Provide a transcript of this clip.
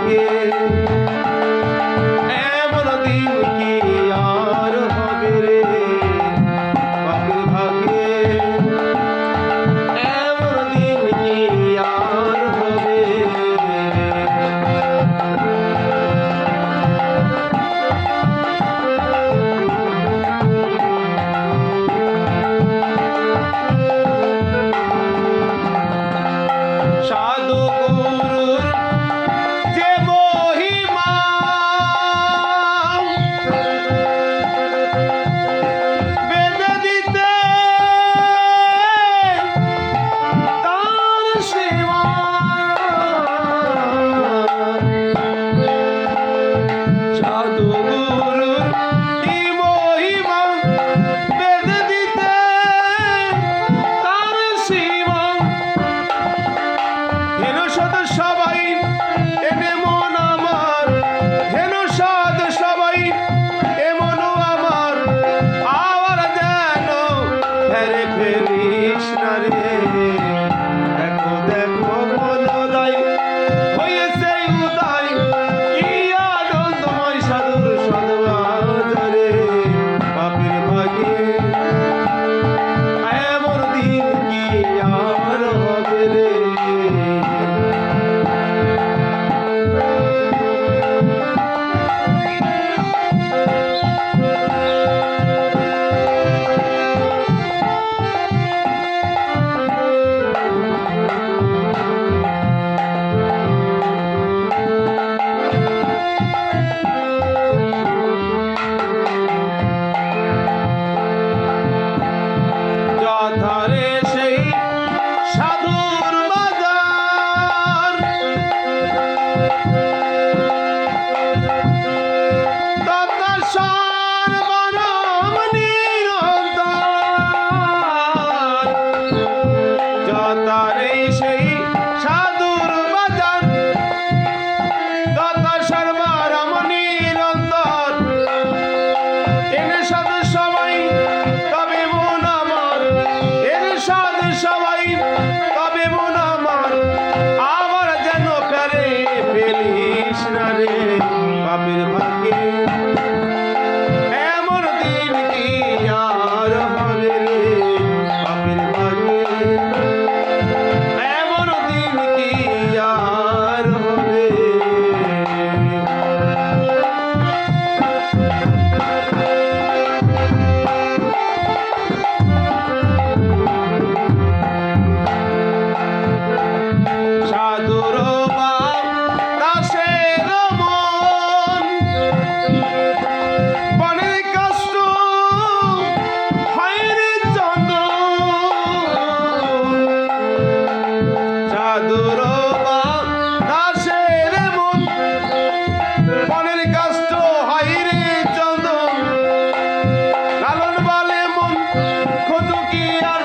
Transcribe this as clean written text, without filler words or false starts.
ভাগে এমন দিন কি আর হবে রে পাখির ভাগে এমন দিন কি আর হবে সাধু গুরুর যে মহিমা বেদে দিতে তার সীমা সাধু গুরুর কি মহিমা বেদে দিতে তার সীমা হেন সাধু সবাই এনে মন আমার হেন সাধু সবাই এমন আমার আবার যেন ফেরে ফেরিস না রে দেখো দেখো মনোদয় হয়েছে উদয় কি আনন্দময় সাধুর সদবাজারে পাপের ভাগে এমন দিন কি আর হবে রে যথারে সেই সাধুর বাজার তথা সর্বনাম নিরন্তর যথারে সেই সাধুর বাজার তথা সর্বনাম নিরন্তর এনে সাধু সবাই তবে মন আমার এনে সাধু সবাই তবে মন আমার আবার যেন ফেরে ফেলিস না রে পাপের ভাগে এমন দিন কি আর হবে রে পাপের ভাগে এমন দিন কি আর হবে সাধুর দাসের মন বনের কষ্ট হয় রে চন্দন সাধুর দাসের মন বনের কষ্ট হয় রে চন্দন লালন বলে মন খোঁজো কি আর